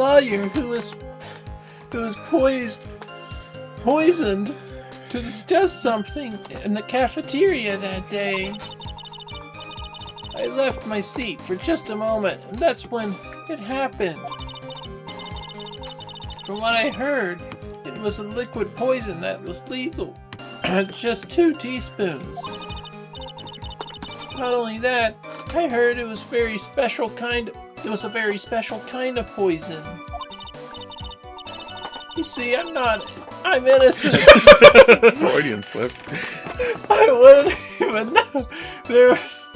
lawyer who was poisoned to discuss something in the cafeteria that day. I left my seat for just a moment, and that's when it happened. From what I heard, it was a liquid poison that was lethal. Just 2 teaspoons. Not only that, I heard it was a very special kind of poison. You see, I'm innocent. Freudian slip. I wouldn't even know there was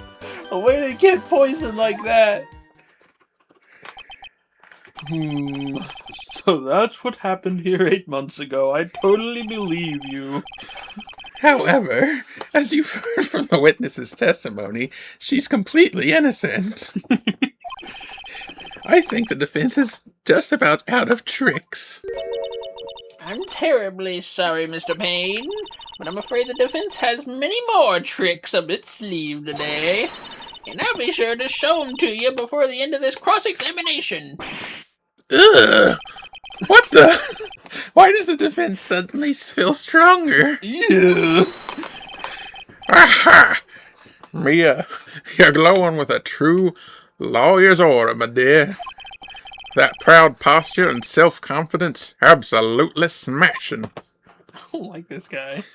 a way to get poisoned like that. So that's what happened here 8 months ago. I totally believe you. However, as you've heard from the witness's testimony, she's completely innocent. I think the defense is just about out of tricks. I'm terribly sorry, Mr. Payne, but I'm afraid the defense has many more tricks up its sleeve today. And I'll be sure to show them to you before the end of this cross-examination. Ugh! What the? Why does the defense suddenly feel stronger? Ew. Aha! Mia, you're glowing with a true lawyer's aura, my dear. That proud posture and self-confidence, absolutely smashing. I don't like this guy.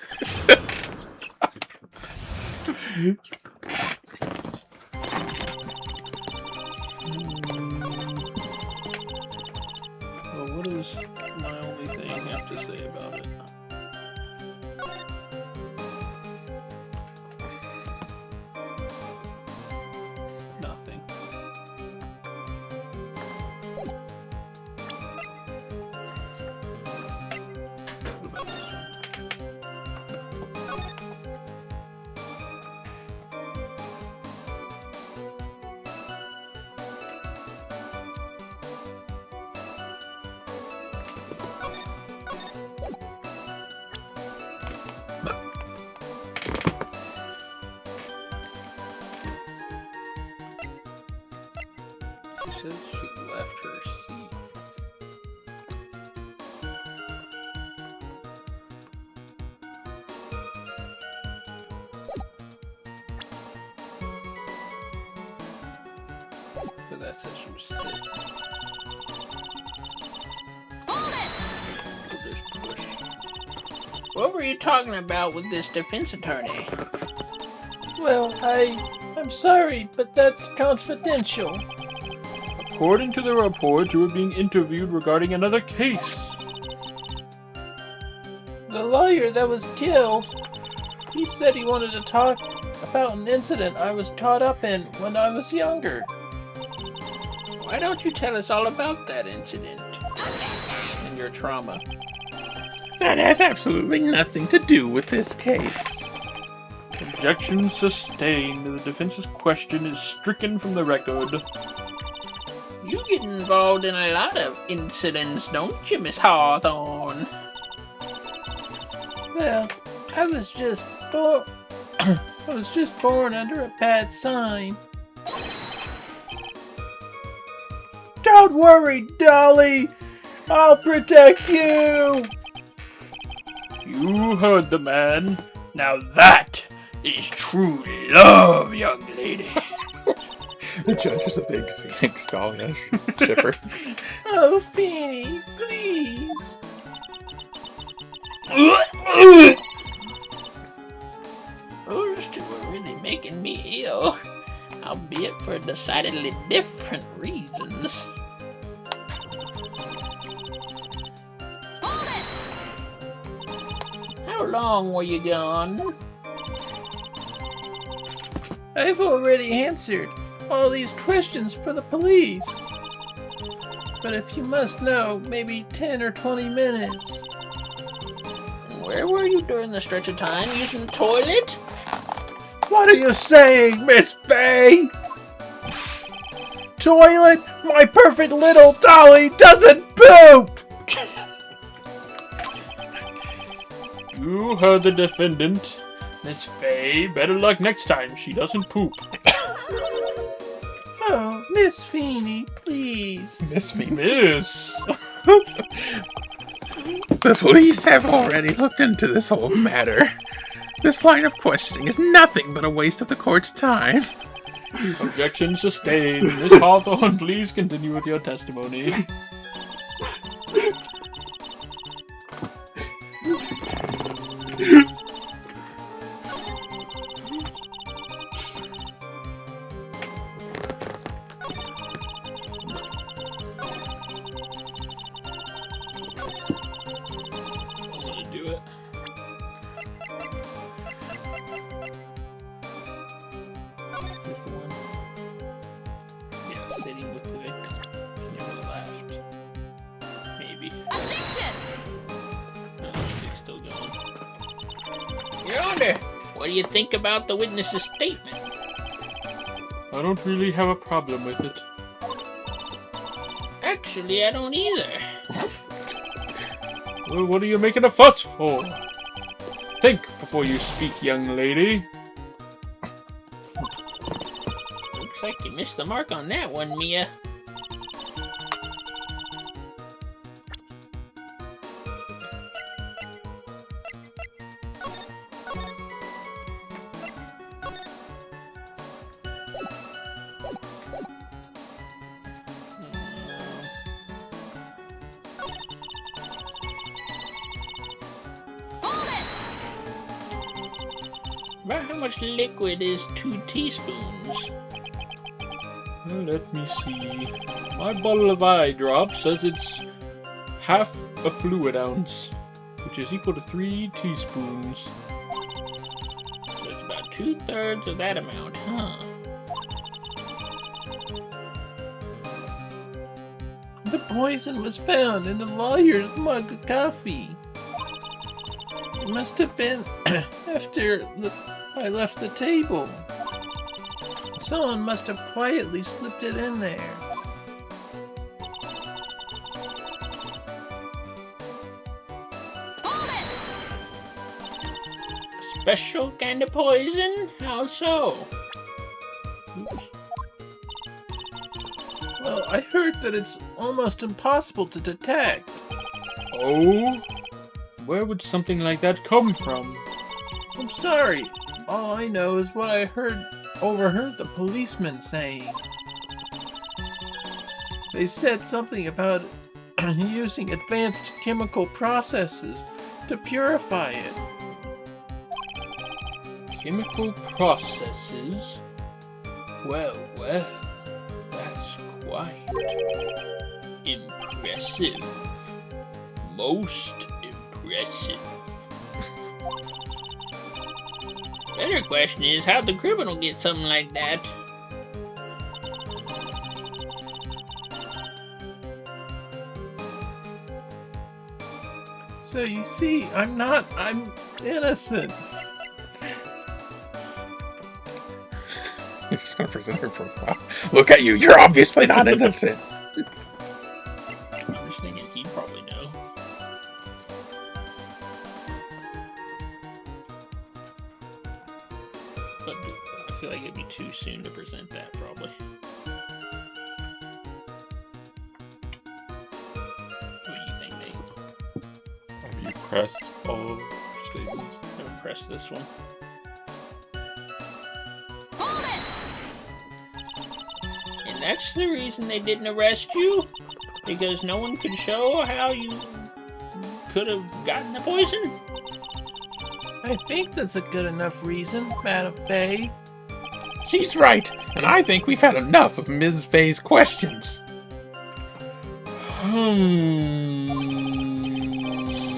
Well, what does my only thing have to say about it? Nothing. What about this one? She says she left her seat. But that says she was sitting. So there's push. What were you talking about with this defense attorney? Well, I'm sorry, but that's confidential. According to the report, you were being interviewed regarding another case. The lawyer that was killed, he said he wanted to talk about an incident I was caught up in when I was younger. Why don't you tell us all about that incident? And your trauma. That has absolutely nothing to do with this case. Objection sustained. The defense's question is stricken from the record. You get involved in a lot of incidents, don't you, Miss Hawthorne? Well, I was just born under a bad sign. Don't worry, Dolly! I'll protect you! You heard the man. Now that is true love, young lady. The judge is a big Phoenix Dahlia shipper. Oh, Feeny, please! Those two are really making me ill, albeit for decidedly different reasons. How long were you gone? I've already answered all these questions for the police. But if you must know, maybe 10 or 20 minutes. Where were you during the stretch of time? Using the toilet? What are you saying, Miss Faye? Toilet? My perfect little Dolly doesn't poop! You heard the defendant. Miss Faye, better luck next time she doesn't poop. Oh, Miss Feeney, please. Miss me. Miss. The police have already looked into this whole matter. This line of questioning is nothing but a waste of the court's time. Objection sustained. Miss Hawthorne, please continue with your testimony. I'm gonna do it. Here's the one. Yeah, sitting with the victim. Never left. Maybe. Objection! No, he's still going. Your Honor, what do you think about the witness's statement? I don't really have a problem with it. Actually, I don't either. Well, what are you making a fuss for? Think before you speak, young lady. Looks like you missed the mark on that one, Mia. About how much liquid is 2 teaspoons? Well, let me see. My bottle of eye drop says it's half a fluid ounce, which is equal to 3 teaspoons. So it's about 2/3 of that amount, huh? The poison was found in the lawyer's mug of coffee. It must have been after I left the table. Someone must have quietly slipped it in there. Special kind of poison? How so? Oops. Well, I heard that it's almost impossible to detect. Oh? Where would something like that come from? I'm sorry. All I know is what I overheard the policeman saying. They said something about using advanced chemical processes to purify it. Chemical processes? Well, that's quite impressive. Most impressive. Better question is, how'd the criminal get something like that? So you see, I'm innocent. You're just gonna present her profile. Look at you, you're obviously not innocent. I'm just thinking he'd probably know. But I feel like it'd be too soon to present that, probably. What do you think, Nate? Have you pressed all of statements? I'm gonna press this one. And that's the reason they didn't arrest you? Because no one could show how you could have gotten the poison? I think that's a good enough reason, Madam Faye. She's right, and I think we've had enough of Ms. Faye's questions.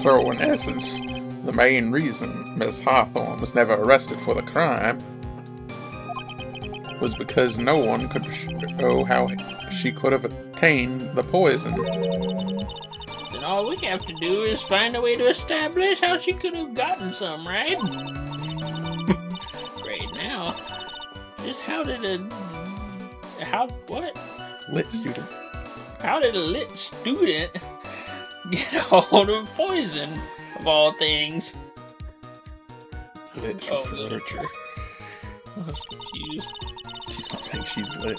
So, in essence, the main reason Miss Hawthorne was never arrested for the crime was because no one could show how she could have obtained the poison. Then all we have to do is find a way to establish how she could have gotten some, right? Great, now, just Lit student. How did a lit student get a hold of poison, of all things? Lit Oh, for literature. I was confused. She's not saying she's lit.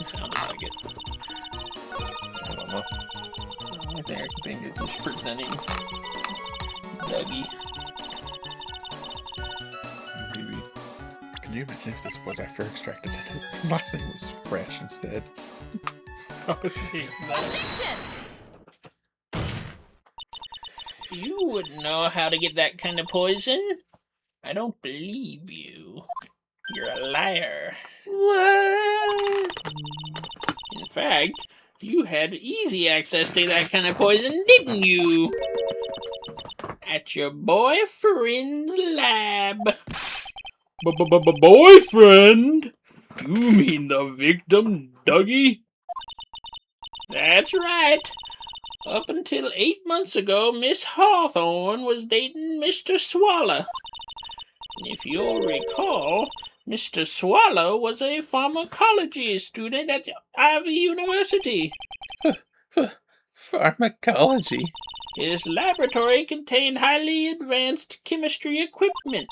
Sounds like it. I don't know. I think it's just presenting Dougie. Maybe. Can you imagine if this was after extracted? His last name was Fresh instead. You wouldn't know how to get that kind of poison. I don't believe you. You're a liar. What? In fact, you had easy access to that kind of poison, didn't you? At your boyfriend's lab. Boyfriend? You mean the victim, Dougie? That's right. Up until 8 months ago, Miss Hawthorne was dating Mr. Swallow. And if you'll recall, Mr. Swallow was a pharmacology student at Ivy University. Pharmacology? His laboratory contained highly advanced chemistry equipment.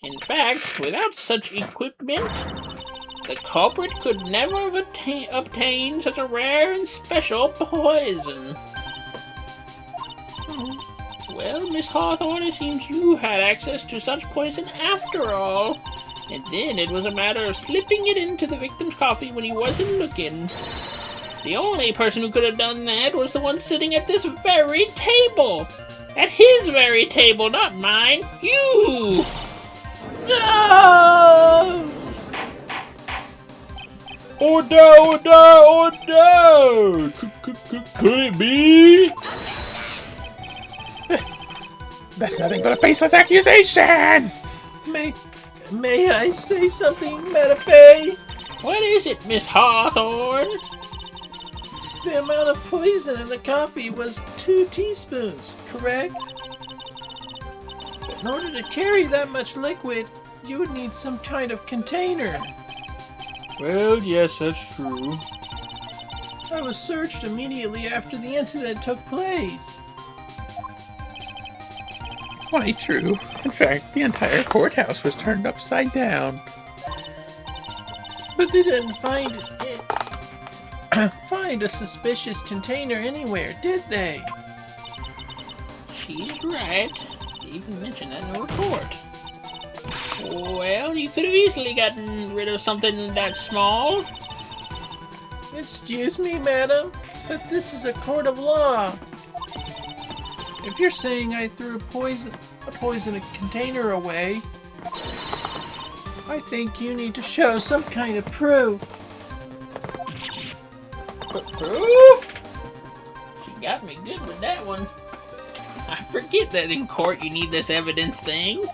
In fact, without such equipment, the culprit could never have obtained such a rare and special poison. Well, Miss Hawthorne, it seems you had access to such poison after all. And then it was a matter of slipping it into the victim's coffee when he wasn't looking. The only person who could have done that was the one sitting at this very table. At his very table, not mine. You! No! Oh no! Could it be? That's nothing but a baseless accusation! May I say something, Metapay? What is it, Miss Hawthorne? The amount of poison in the coffee was 2 teaspoons, correct? In order to carry that much liquid, you would need some kind of container. Well, yes, that's true. I was searched immediately after the incident took place. Quite true. In fact, the entire courthouse was turned upside down. But they didn't find a suspicious container anywhere, did they? She's right. They even mentioned that in the report. Well, you could have easily gotten rid of something that small. Excuse me, madam, but this is a court of law. If you're saying I threw a poison container away, I think you need to show some kind of proof. Proof? She got me good with that one. I forget that in court you need this evidence thing.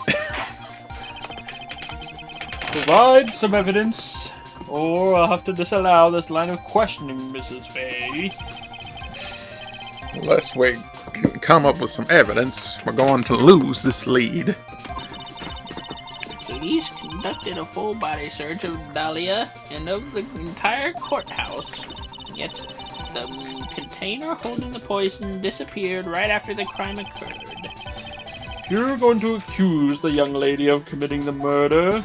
Provide some evidence, or I'll have to disallow this line of questioning, Mrs. Fay. Unless we come up with some evidence, we're going to lose this lead. Police conducted a full body search of Dahlia and of the entire courthouse. Yet, the container holding the poison disappeared right after the crime occurred. You're going to accuse the young lady of committing the murder?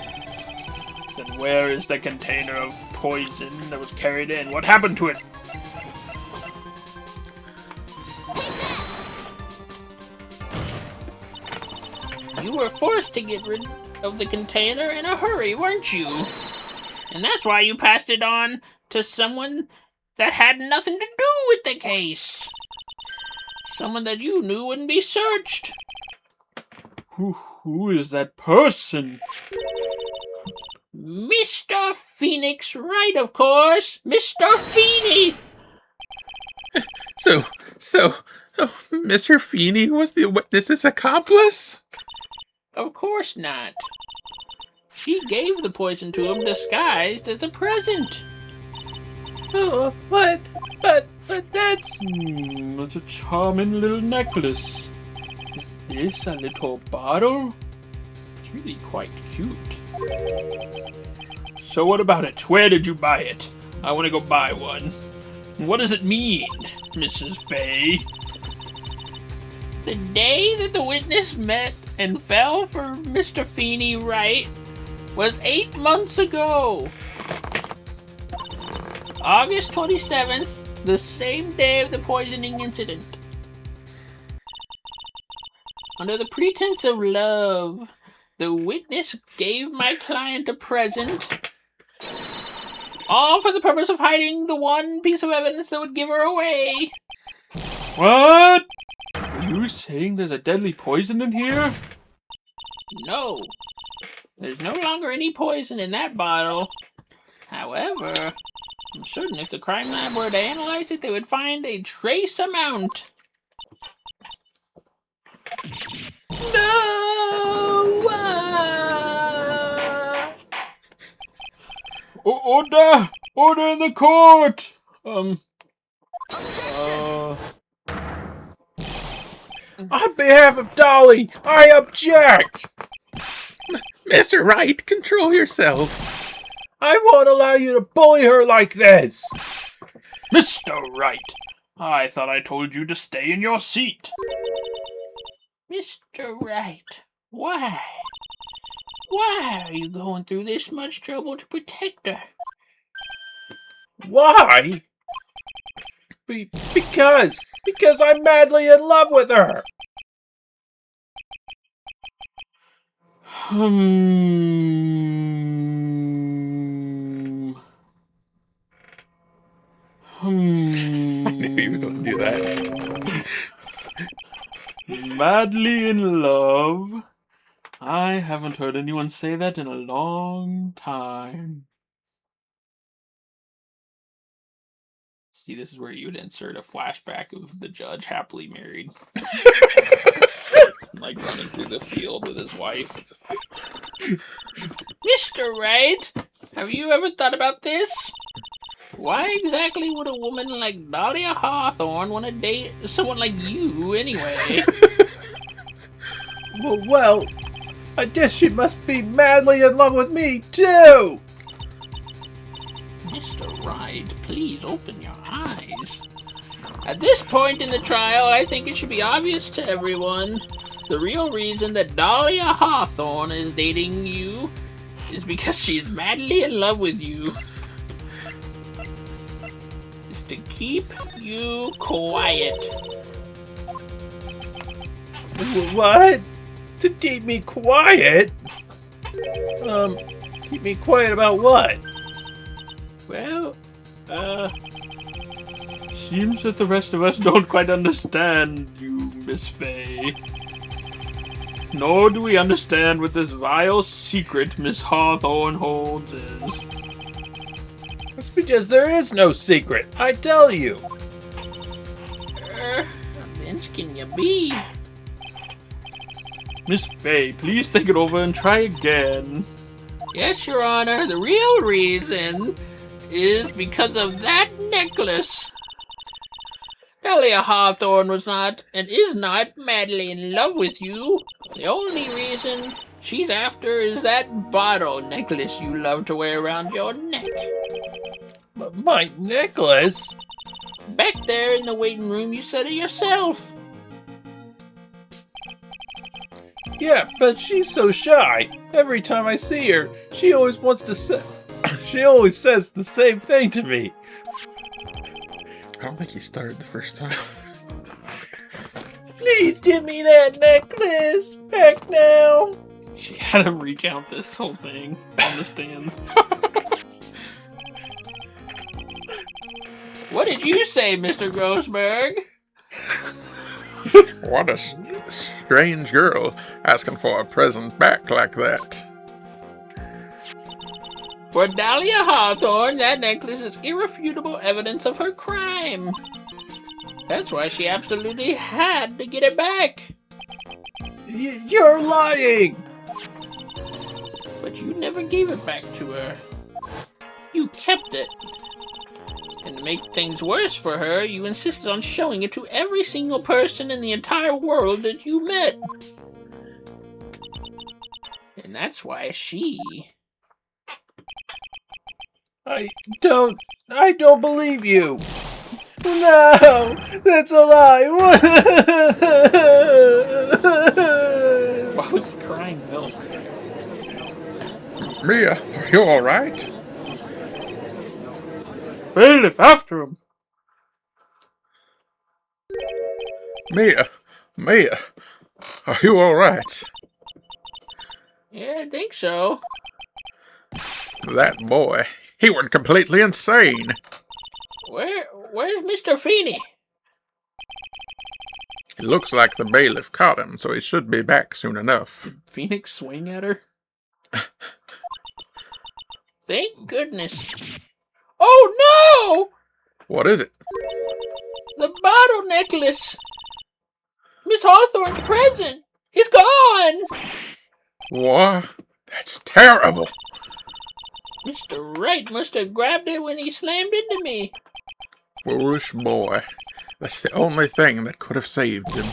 Then where is the container of poison that was carried in? What happened to it? You were forced to get rid of the container in a hurry, weren't you? And that's why you passed it on to someone that had nothing to do with the case. Someone that you knew wouldn't be searched. Who is that person? Mr. Phoenix Wright, of course. Mr. Feeney. So, Mr. Feeney was the witness's accomplice? Of course not. She gave the poison to him disguised as a present. Oh, but that's... It's a charming little necklace. Is this a little bottle? It's really quite cute. So what about it? Where did you buy it? I want to go buy one. What does it mean, Mrs. Fay? The day that the witness met and fell for Mr. Feeney Wright was 8 months ago. August 27th, the same day of the poisoning incident. Under the pretense of love, the witness gave my client a present, all for the purpose of hiding the one piece of evidence that would give her away. What? Are you saying there's a deadly poison in here? No, there's no longer any poison in that bottle. However, I'm certain if the crime lab were to analyze it, they would find a trace amount. No! Order! Order in the court! On behalf of Dolly, I object! Mr. Wright, control yourself. I won't allow you to bully her like this! Mr. Wright, I thought I told you to stay in your seat. Mr. Wright, why? Why are you going through this much trouble to protect her? Why? Because I'm madly in love with her! I knew he was going to do that. Madly in love? I haven't heard anyone say that in a long time. See, this is where you would insert a flashback of the judge happily married. Like running through the field with his wife. Mr. Wright, have you ever thought about this? Why exactly would a woman like Dahlia Hawthorne want to date someone like you anyway? Well, I guess she must be madly in love with me, too! Mr. Wright, please open your eyes. At this point in the trial, I think it should be obvious to everyone the real reason that Dahlia Hawthorne is dating you is because she's madly in love with you. Is to keep you quiet. What? To keep me quiet? Keep me quiet about what? Well, seems that the rest of us don't quite understand you, Miss Fay. Nor do we understand what this vile secret Miss Hawthorne holds is. It's because there is no secret, I tell you. how dense can you be? Miss Fay, please think it over and try again. Yes, Your Honor, the real reason is because of that necklace. Dahlia Hawthorne was not and is not madly in love with you. The only reason she's after is that bottle necklace you love to wear around your neck. My necklace? Back there in the waiting room, you said it yourself. Yeah, but she's so shy. Every time I see her, she always wants to say... she always says the same thing to me. I don't think he started the first time. Please give me that necklace back now. She had him recount this whole thing on the stand. What did you say, Mr. Grossberg? What a strange girl asking for a present back like that. For Dahlia Hawthorne, that necklace is irrefutable evidence of her crime. That's why she absolutely had to get it back. You're lying! But you never gave it back to her. You kept it. And to make things worse for her, you insisted on showing it to every single person in the entire world that you met. And that's why she... I don't believe you. No, that's a lie. Why was he crying milk? Mia, are you alright? Bailiff, after him! Mia, Mia, are you all right? Yeah, I think so. That boy, he went completely insane. Where's Mr. Feeney? It looks like the bailiff caught him, so he should be back soon enough. Phoenix swing at her? Thank goodness. Oh no! What is it? The bottle necklace! Miss Hawthorne's present! It's gone! What? That's terrible. Mr. Wright must have grabbed it when he slammed into me. Foolish boy. That's the only thing that could have saved him.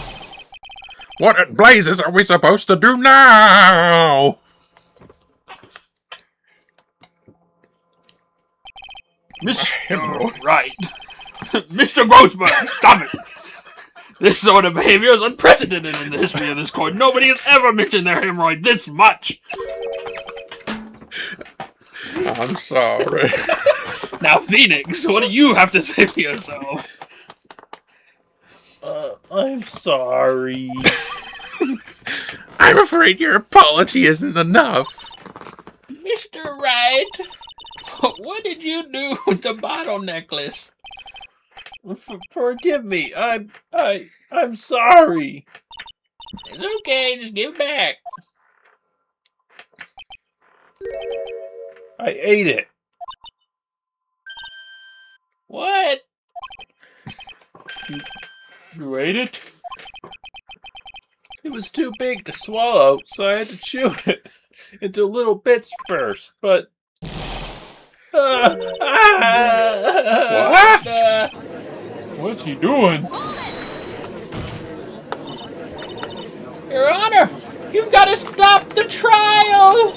What in blazes are we supposed to do now? Mr. Wright. Mr. Grossberg, stop it! This sort of behavior is unprecedented in the history of this court. Nobody has ever mentioned their hemorrhoid this much. I'm sorry. Now, Phoenix, what do you have to say for yourself? I'm sorry. I'm afraid your apology isn't enough. Mr. Wright, what did you do with the bottle necklace? Forgive me. I'm sorry. It's okay, just give it back. I ate it. What? You ate it? It was too big to swallow, so I had to chew it into little bits first, but... What? What's he doing? Your Honor, you've got to stop the trial!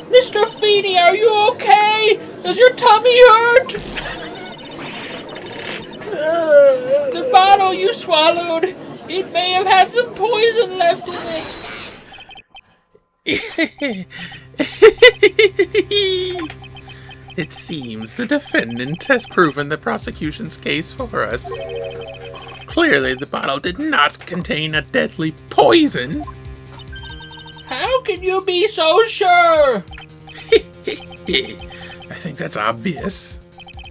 Mr. Feeney, are you okay? Does your tummy hurt? The bottle you swallowed, it may have had some poison left in it. It seems the defendant has proven the prosecution's case for us. Clearly, the bottle did not contain a deadly poison. How can you be so sure? I think that's obvious.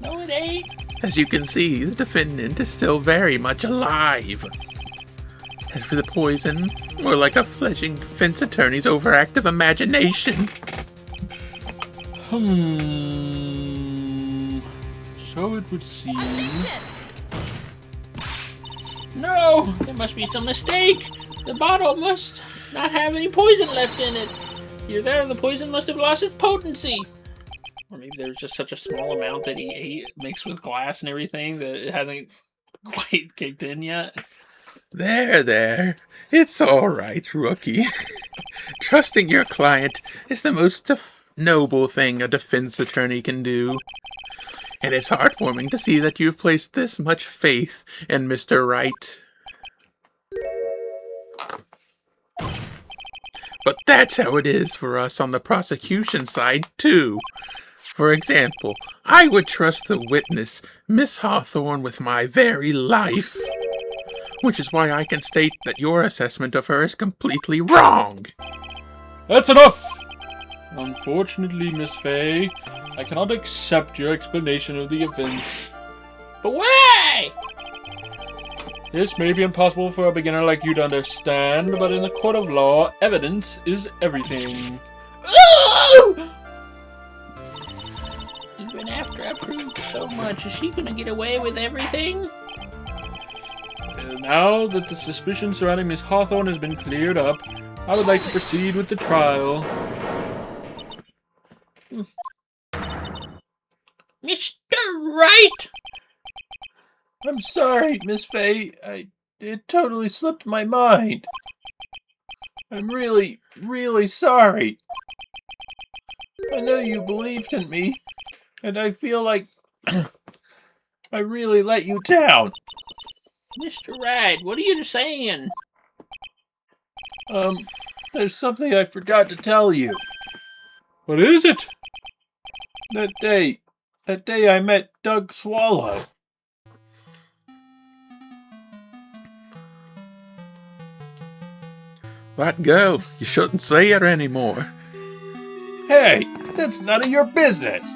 No, it ain't. As you can see, the defendant is still very much alive. As for the poison, more like a fledgling defense attorney's overactive imagination. So it would seem. No, there must be some mistake. The bottle must not have any poison left in it. Either there, the poison must have lost its potency. Or maybe there's just such a small amount that he ate mixed with glass and everything that it hasn't quite kicked in yet. There. It's all right, rookie. Trusting your client is the most noble thing a defense attorney can do. And it's heartwarming to see that you've placed this much faith in Mr. Wright. But that's how it is for us on the prosecution side, too. For example, I would trust the witness, Miss Hawthorne, with my very life. Which is why I can state that your assessment of her is completely wrong. That's enough! Unfortunately, Miss Fay, I cannot accept your explanation of the events. But why? This may be impossible for a beginner like you to understand, but in the court of law, evidence is everything. Even after I proved so much, is she gonna get away with everything? Now that the suspicion surrounding Miss Hawthorne has been cleared up, I would like to proceed with the trial. Mr. Wright! I'm sorry, Miss Fay. It totally slipped my mind. I'm really, really sorry. I know you believed in me, and I feel like I really let you down. Mr. Wright, what are you saying? There's something I forgot to tell you. What is it? That day, That day I met Doug Swallow. That girl, you shouldn't see her anymore. Hey, that's none of your business.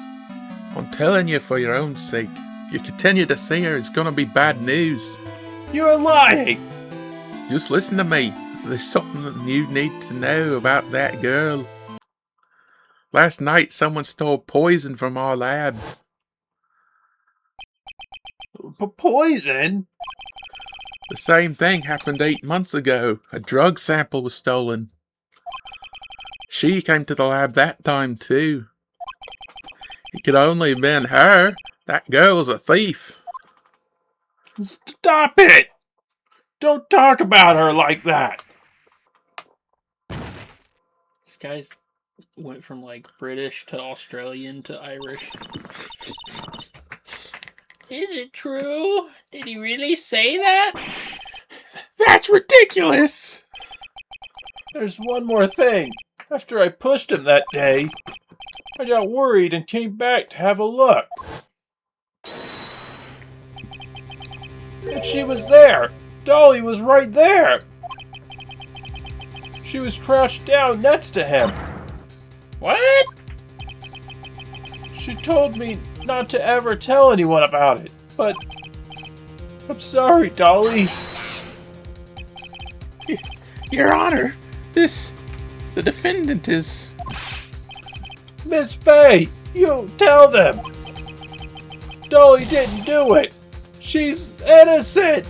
I'm telling you for your own sake. If you continue to see her, it's gonna be bad news. You're lying. Just listen to me. There's something that you need to know about that girl. Last night, someone stole poison from our lab. Poison? The same thing happened 8 months ago. A drug sample was stolen. She came to the lab that time, too. It could only have been her. That girl's a thief. Stop it! Don't talk about her like that. These guys went from like British to Australian to Irish. Is it true? Did he really say that? That's ridiculous! There's one more thing. After I pushed him that day, I got worried and came back to have a look. And she was there. Dahlia was right there. She was crouched down next to him. What? She told me not to ever tell anyone about it, but I'm sorry, Dahlia. Your Honor, the defendant is... Miss Faye, you tell them. Dahlia didn't do it. She's innocent.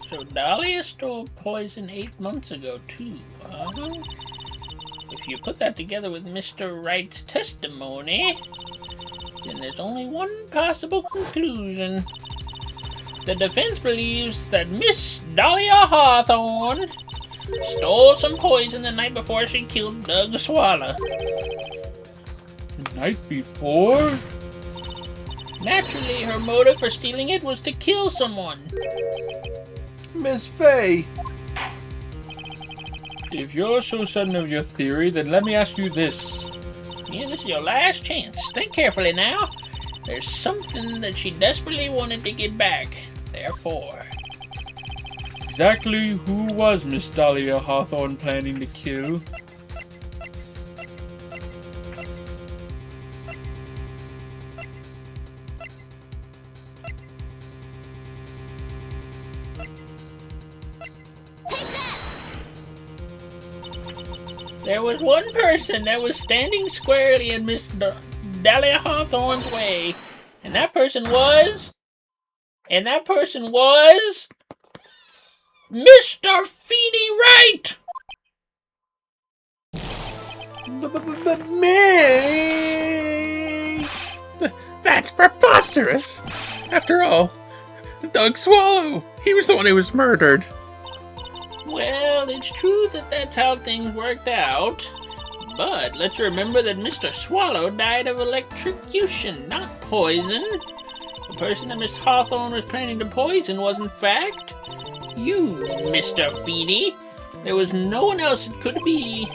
So Dahlia stole poison 8 months ago too, huh? If you put that together with Mr. Wright's testimony, then there's only one possible conclusion. The defense believes that Miss Dahlia Hawthorne stole some poison the night before she killed Doug Swallow. The night before? Naturally, her motive for stealing it was to kill someone. Miss Faye. If you're so certain of your theory, then let me ask you this. Yeah, this is your last chance. Think carefully now. There's something that she desperately wanted to get back. Therefore, Exactly who was Miss Dahlia Hawthorne planning to kill? there was one person that was standing squarely in Miss Dahlia Hawthorne's way, and that person was Mr. Feeney Wright! Me? That's preposterous! After all, Doug Swallow, he was the one who was murdered. Well, it's true that that's how things worked out, but let's remember that Mr. Swallow died of electrocution, not poison. The person that Miss Hawthorne was planning to poison was, in fact, you, Mr. Feeney. There was no one else it could be.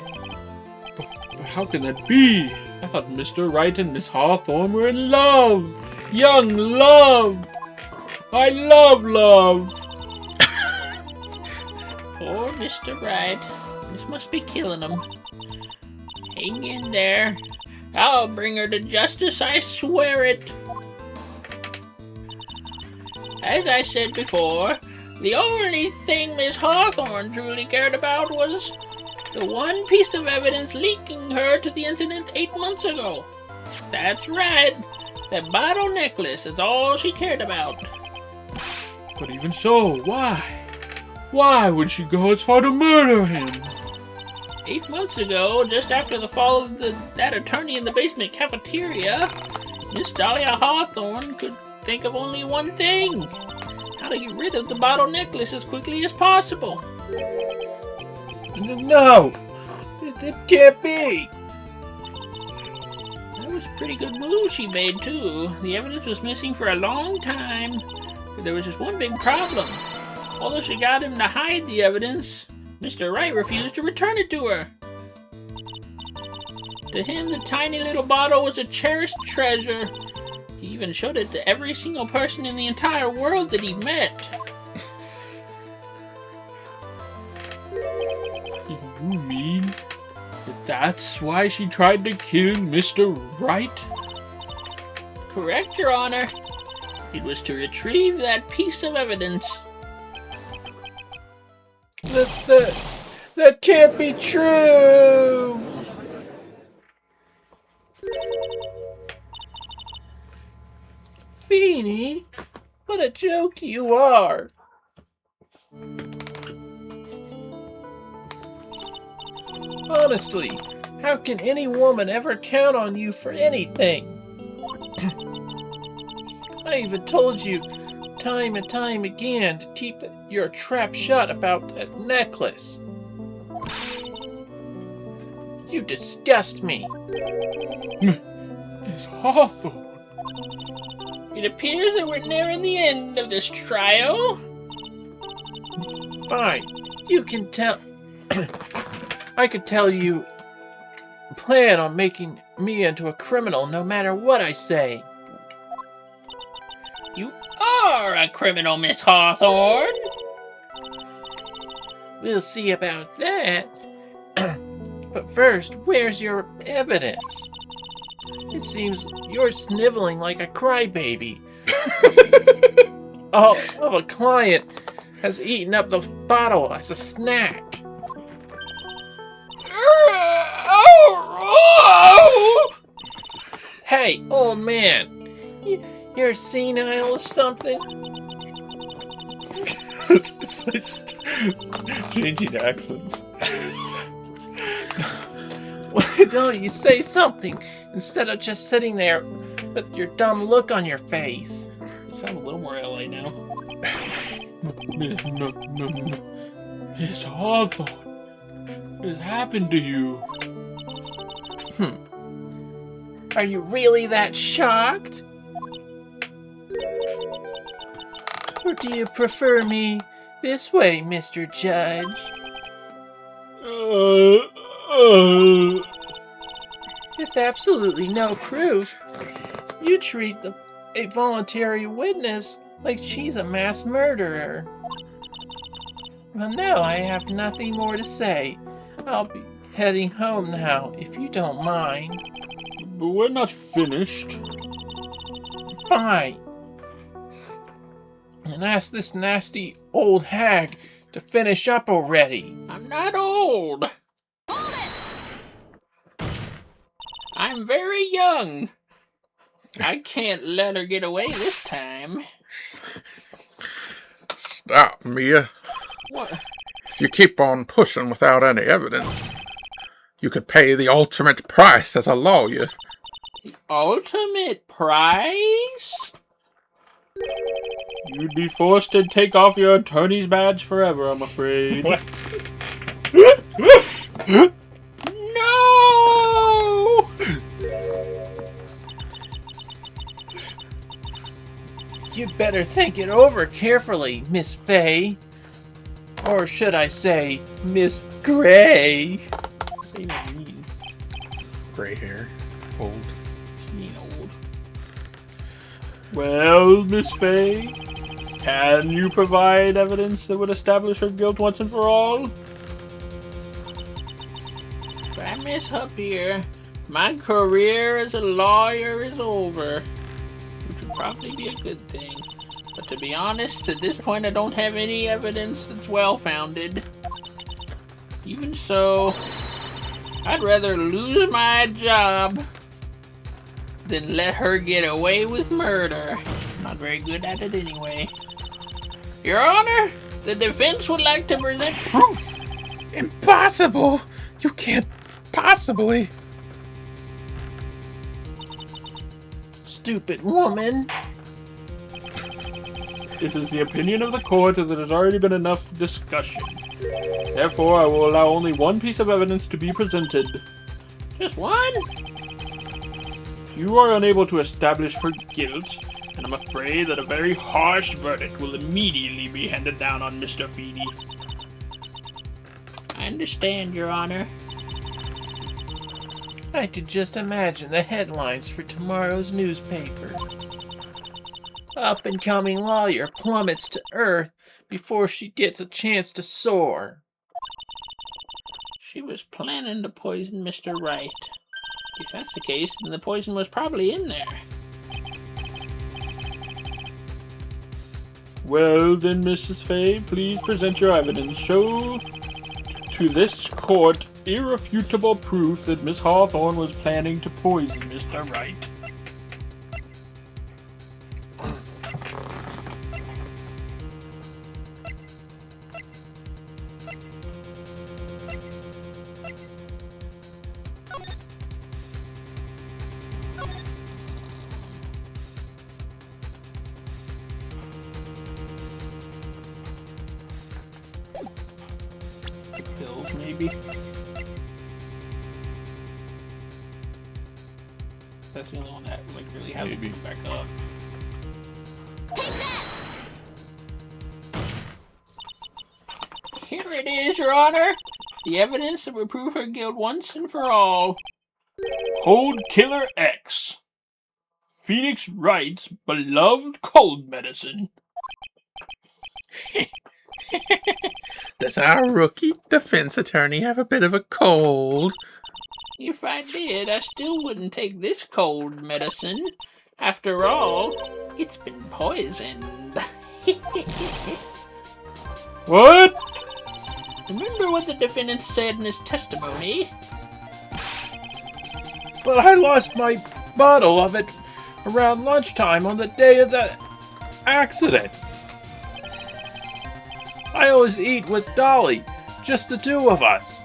But how can that be? I thought Mr. Wright and Miss Hawthorne were in love. Young love. I love love. Poor Mr. Wright. This must be killing him. Hang in there. I'll bring her to justice, I swear it. As I said before, the only thing Miss Hawthorne truly cared about was the one piece of evidence linking her to the incident 8 months ago. That's right. That bottle necklace is all she cared about. But even so, why? Why would she go as far to murder him? 8 months ago, just after the fall of that attorney in the basement cafeteria, Miss Dahlia Hawthorne could think of only one thing: how to get rid of the bottle necklace as quickly as possible. No! It can't be! That was a pretty good move she made, too. The evidence was missing for a long time, but there was just one big problem. Although she got him to hide the evidence, Mr. Wright refused to return it to her. To him, the tiny little bottle was a cherished treasure. He even showed it to every single person in the entire world that he met. You mean that that's why she tried to kill Mr. Wright? Correct, Your Honor. It was to retrieve that piece of evidence. That can't be true! Feeny, what a joke you are! Honestly, how can any woman ever count on you for anything? I even told you time and time again to keep your trap shut about that necklace. You disgust me. It's Hawthorne. It appears that we're nearing the end of this trial. Fine, you can tell. I could tell you plan on making me into a criminal no matter what I say. You are a criminal, Miss Hawthorne. We'll see about that. But first, where's your evidence? It seems you're sniveling like a crybaby. All of a client has eaten up the bottle as a snack. Hey, old man, you're senile or something? It's like changing accents. Why don't you say something instead of just sitting there with your dumb look on your face? You sound a little more LA now. Miss Hawthorne, what has happened to you? Are you really that shocked? Or do you prefer me this way, Mr. Judge? With absolutely no proof, you treat a voluntary witness like she's a mass murderer. Well, now I have nothing more to say. I'll be heading home now, if you don't mind. But we're not finished. Fine. And ask this nasty old hag to finish up already. I'm not old. I'm very young. I can't let her get away this time. Stop, Mia. What? If you keep on pushing without any evidence, you could pay the ultimate price as a lawyer. Ultimate prize? You'd be forced to take off your attorney's badge forever, I'm afraid. What? No! You'd better think it over carefully, Miss Fay. Or should I say, Miss Gray? Say no mean. Gray hair. Old. Mean old. Well, Miss Fay, can you provide evidence that would establish her guilt once and for all? If I mess up here, my career as a lawyer is over. Which would probably be a good thing. But to be honest, at this point I don't have any evidence that's well-founded. Even so, I'd rather lose my job than let her get away with murder. Not very good at it anyway. Your Honor, the defense would like to present proof. Impossible! You can't possibly. Stupid woman. It is the opinion of the court that there has already been enough discussion. Therefore, I will allow only one piece of evidence to be presented. Just one? You are unable to establish her guilt, and I'm afraid that a very harsh verdict will immediately be handed down on Mr. Feeny. I understand, Your Honor. I could just imagine the headlines for tomorrow's newspaper. Up-and-coming lawyer plummets to earth before she gets a chance to soar. She was planning to poison Mr. Wright. If that's the case, then the poison was probably in there. Well then, Mrs. Fay, please present your evidence. Show to this court irrefutable proof that Miss Hawthorne was planning to poison Mr. Wright. Pills, maybe? That's the only one that like really has to Maybe. come back up. Here it is, Your Honor. The evidence that would prove her guilt once and for all. Cold Killer X. Phoenix Wright's beloved cold medicine. Does our rookie defense attorney have a bit of a cold? If I did, I still wouldn't take this cold medicine. After all, it's been poisoned. What? Remember what the defendant said in his testimony? But I lost my bottle of it around lunchtime on the day of the accident. I always eat with Dolly, just the two of us.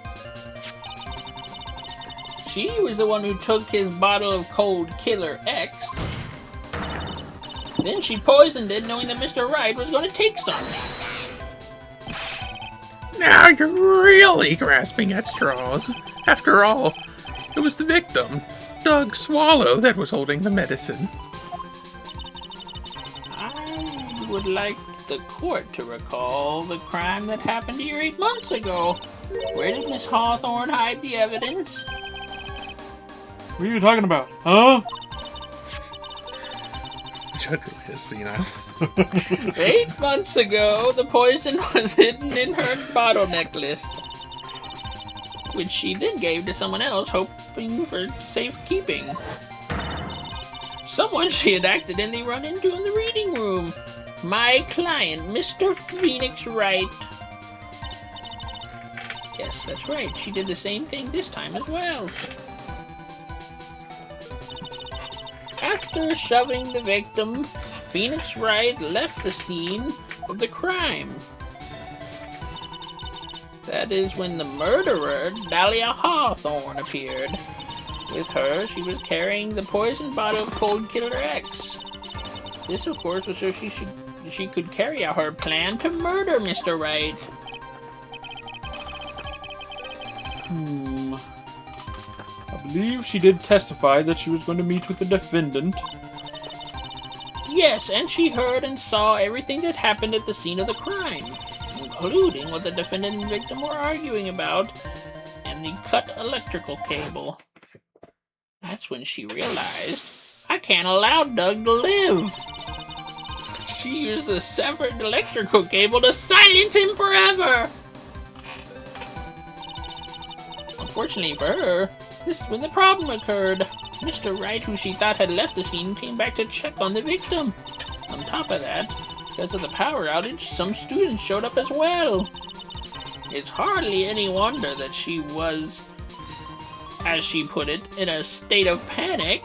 She was the one who took his bottle of Cold Killer X. Then she poisoned it knowing that Mr. Wright was going to take some. Now you're really grasping at straws. After all, it was the victim, Doug Swallow, that was holding the medicine. I would like the court to recall the crime that happened here 8 months ago. Where did Miss Hawthorne hide the evidence? What are you talking about? Huh? Judge is senile. 8 months ago, the poison was hidden in her bottle necklace, which she then gave to someone else, hoping for safekeeping. Someone she had accidentally run into in the reading room. My client, Mr. Phoenix Wright. Yes, that's right. She did the same thing this time as well. After shoving the victim, Phoenix Wright left the scene of the crime. That is when the murderer, Dahlia Hawthorne, appeared. With her, she was carrying the poison bottle of Cold Killer X. This, of course, was so she could carry out her plan to murder Mr. Wright. I believe she did testify that she was going to meet with the defendant. Yes, and she heard and saw everything that happened at the scene of the crime, including what the defendant and victim were arguing about, and the cut electrical cable. That's when she realized, I can't allow Doug to live. She used the severed electrical cable to silence him forever. Unfortunately for her, this is when the problem occurred. Mr. Wright, who she thought had left the scene, came back to check on the victim. On top of that, because of the power outage, some students showed up as well. It's hardly any wonder that she was, as she put it, in a state of panic.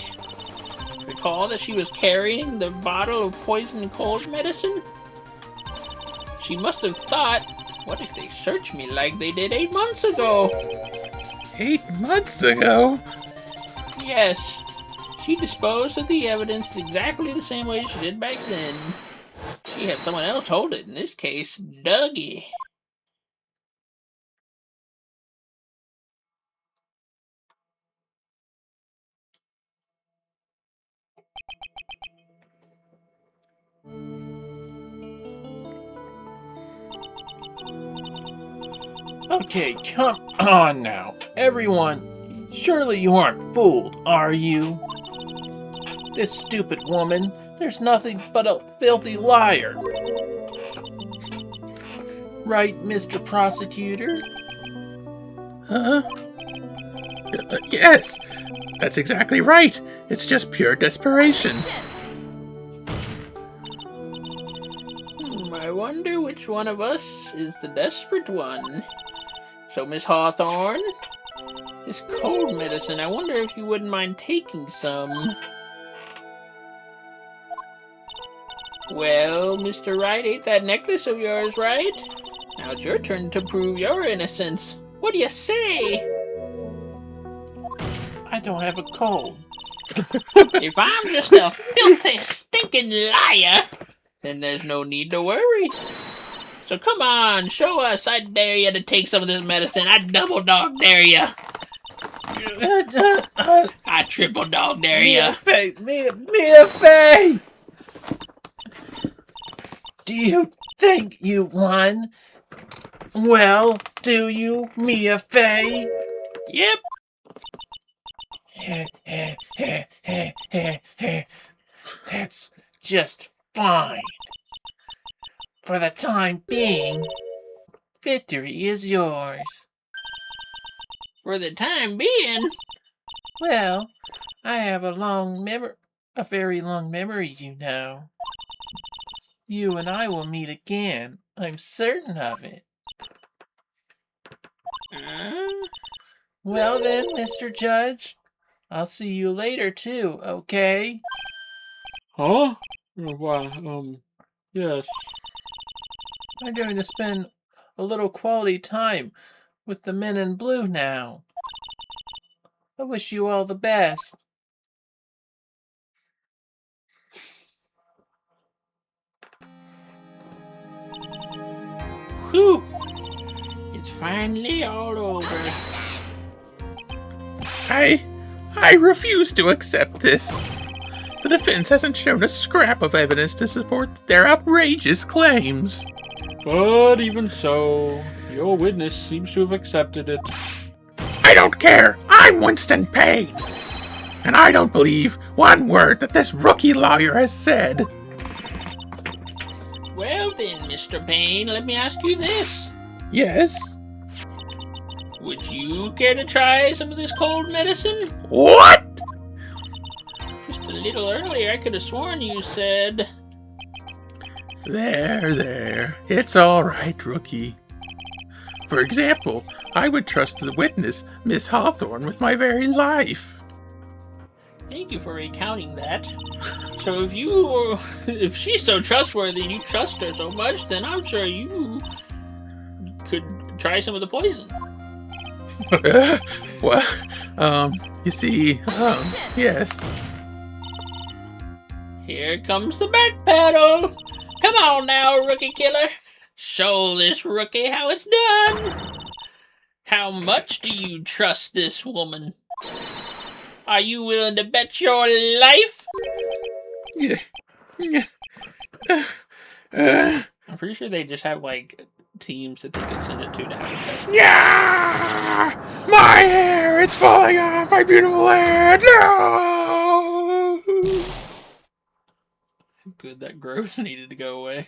Recall that she was carrying the bottle of poison cold medicine? She must have thought, what if they search me like they did 8 months ago? 8 months ago? Yes, she disposed of the evidence exactly the same way she did back then. She had someone else hold it, in this case, Dougie. Okay, come on now. Everyone, Surely you aren't fooled, are you? This stupid woman, there's nothing but a filthy liar. Right, Mr. Prosecutor? Huh? Yes, that's exactly right. It's just pure desperation. I wonder which one of us is the desperate one. So, Miss Hawthorne, this cold medicine, I wonder if you wouldn't mind taking some. Well, Mr. Wright, ate that necklace of yours, right? Now it's your turn to prove your innocence. What do you say? I don't have a cold. If I'm just a filthy, stinking liar, then there's no need to worry. So come on, show us. I dare you to take some of this medicine. I double dog dare you. I triple dog dare you. Mia Fey! Do you think you won? Well, do you, Mia Fey? Yep. That's just fine. For the time being, victory is yours. For the time being. Well, I have a very long memory, you know. You and I will meet again. I'm certain of it. Well then, Mr. Judge, I'll see you later too, okay? Huh? Yes. I'm going to spend a little quality time with the men in blue now. I wish you all the best. Whew. It's finally all over. I refuse to accept this. The defense hasn't shown a scrap of evidence to support their outrageous claims. But even so, your witness seems to have accepted it. I don't care. I'm Winston Payne. And I don't believe one word that this rookie lawyer has said. Well then, Mr. Payne, let me ask you this. Yes? Would you care to try some of this cold medicine? What? Just a little earlier, I could have sworn you said... There. It's all right, rookie. For example, I would trust the witness, Miss Hawthorne, with my very life. Thank you for recounting that. So if she's so trustworthy and you trust her so much, then I'm sure you could try some of the poison. You see, yes. Here comes the back pedal. Come on now, rookie killer. Show this rookie how it's done. How much do you trust this woman? Are you willing to bet your life? I'm pretty sure they just have, like, teams that they could send it to have a test. Yeah! My hair! It's falling off! My beautiful hair! No! Good, that growth needed to go away.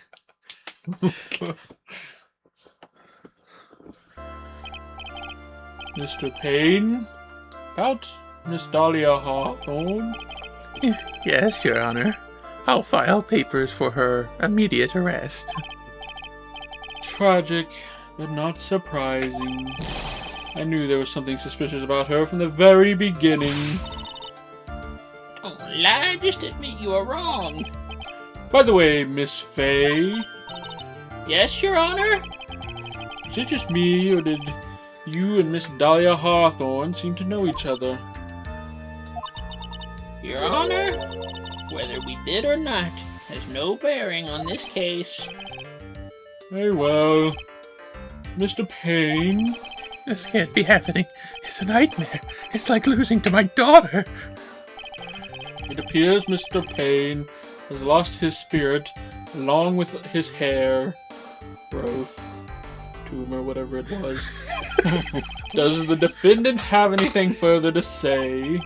Mr. Payne? About Miss Dahlia Hawthorne? Yes, Your Honor. I'll file papers for her immediate arrest. Tragic, but not surprising. I knew there was something suspicious about her from the very beginning. Don't lie, just admit you were wrong. By the way, Miss Fay, Yes, Your Honor? is it just me, or did you and Miss Dahlia Hawthorne seem to know each other? Your Honor, whether we did or not, has no bearing on this case. Very well. Mr. Payne? This can't be happening. It's a nightmare. It's like losing to my daughter. It appears Mr. Payne has lost his spirit, along with his hair growth, tumor, whatever it was. Does the defendant have anything further to say?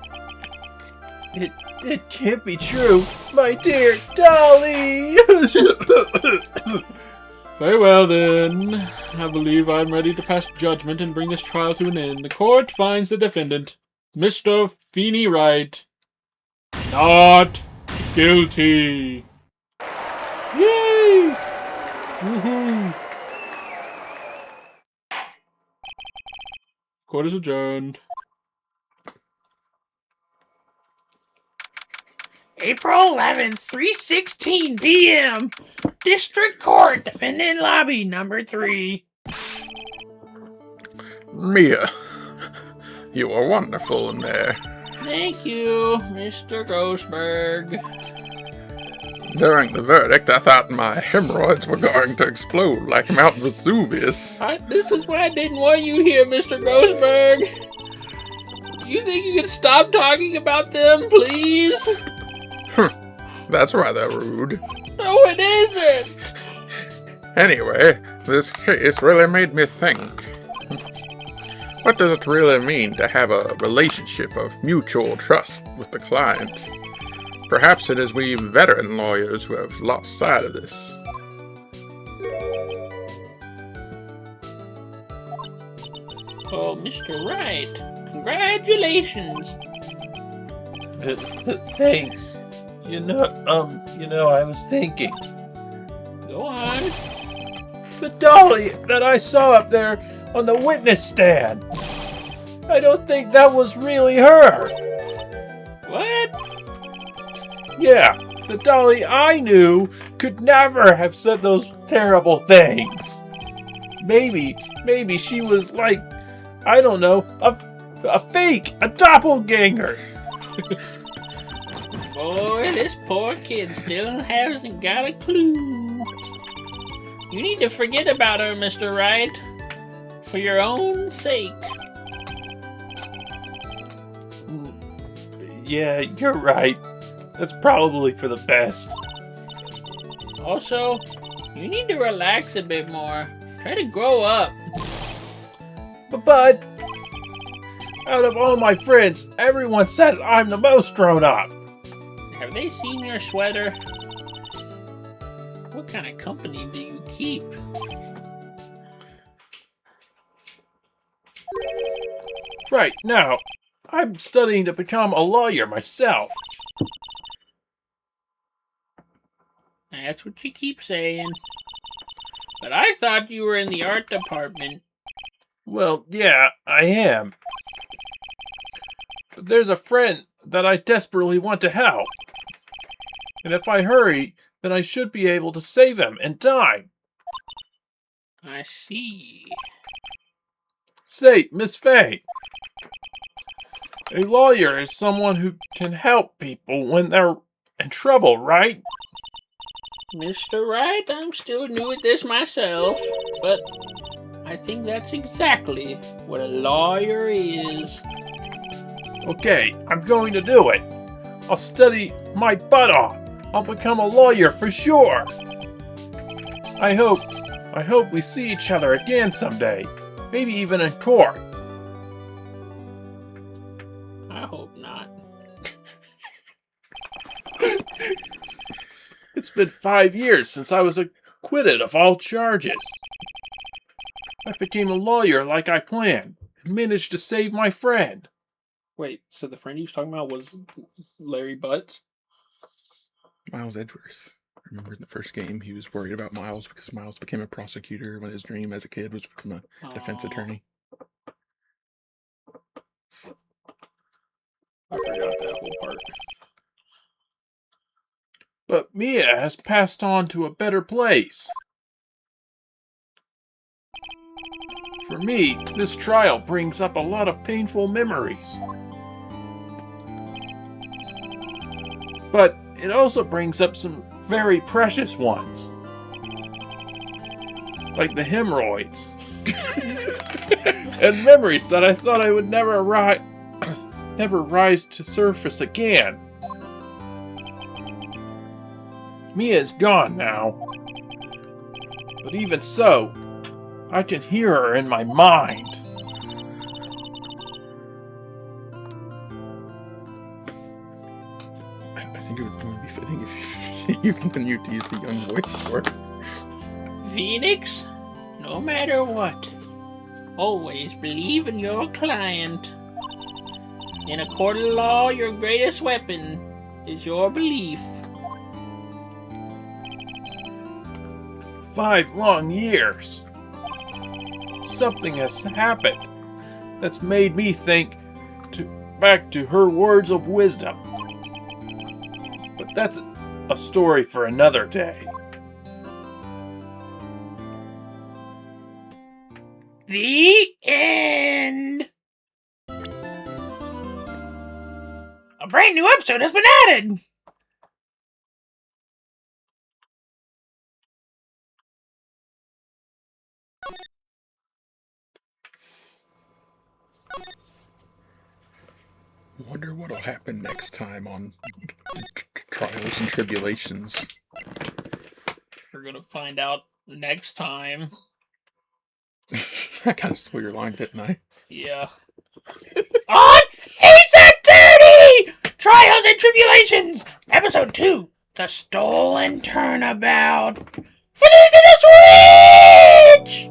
It can't be true. My dear Dolly! Very well, then. I believe I'm ready to pass judgment and bring this trial to an end. The court finds the defendant, Mr. Feeney Wright, not guilty. Yay! Woohoo! Court is adjourned. April 11th, 3:16 p.m. District Court, Defendant Lobby, number 3. Mia, you were wonderful in there. Thank you, Mr. Grossberg. During the verdict, I thought my hemorrhoids were going to explode like Mount Vesuvius. This is why I didn't want you here, Mr. Grossberg. You think you can stop talking about them, please? That's rather rude. No, it isn't. Anyway, this case really made me think. What does it really mean to have a relationship of mutual trust with the client? Perhaps it is we veteran lawyers who have lost sight of this. Oh, Mr. Wright, congratulations. Thanks. You know, I was thinking. Go on. The Dolly that I saw up there on the witness stand. I don't think that was really her. What? Yeah, the Dolly I knew could never have said those terrible things. Maybe she was like, I don't know, a fake, a doppelganger. Boy, this poor kid still hasn't got a clue. You need to forget about her, Mr. Wright. For your own sake. Yeah, you're right. That's probably for the best. Also, you need to relax a bit more. Try to grow up. But out of all my friends, everyone says I'm the most grown up. Have they seen your sweater? What kind of company do you keep? Right now, I'm studying to become a lawyer myself. That's what you keep saying. But I thought you were in the art department. Well, yeah, I am. But there's a friend that I desperately want to help. And if I hurry, then I should be able to save him in time. I see. Say, Miss Fay, a lawyer is someone who can help people when they're in trouble, right? Mr. Wright, I'm still new at this myself, but I think that's exactly what a lawyer is. Okay, I'm going to do it. I'll study my butt off. I'll become a lawyer for sure. I hope we see each other again someday. Maybe even in court. I hope not. It's been 5 years since I was acquitted of all charges. I became a lawyer like I planned and managed to save my friend. Wait, so the friend he was talking about was Larry Butts? Miles Edgeworth. Remember in the first game, he was worried about Miles because Miles became a prosecutor when his dream as a kid was to become a defense attorney. I forgot that whole part. But Mia has passed on to a better place. For me, this trial brings up a lot of painful memories. But it also brings up some very precious ones. Like the hemorrhoids. And memories that I thought I would never rise to surface again. Mia's gone now. But even so, I can hear her in my mind. I think it would be fitting if you continued to use the young voice for it. Phoenix, no matter what, always believe in your client. In a court of law, your greatest weapon is your belief. 5 long years. Something has happened that's made me think back to her words of wisdom. But that's a story for another day. The end. A brand new episode has been added. Wonder what'll happen next time on Trials and Tribulations. We're gonna find out next time. I kind of stole your line, didn't I? Yeah. On Ace Attorney! Trials and Tribulations! Episode 2. The Stolen Turnabout. For the Switch!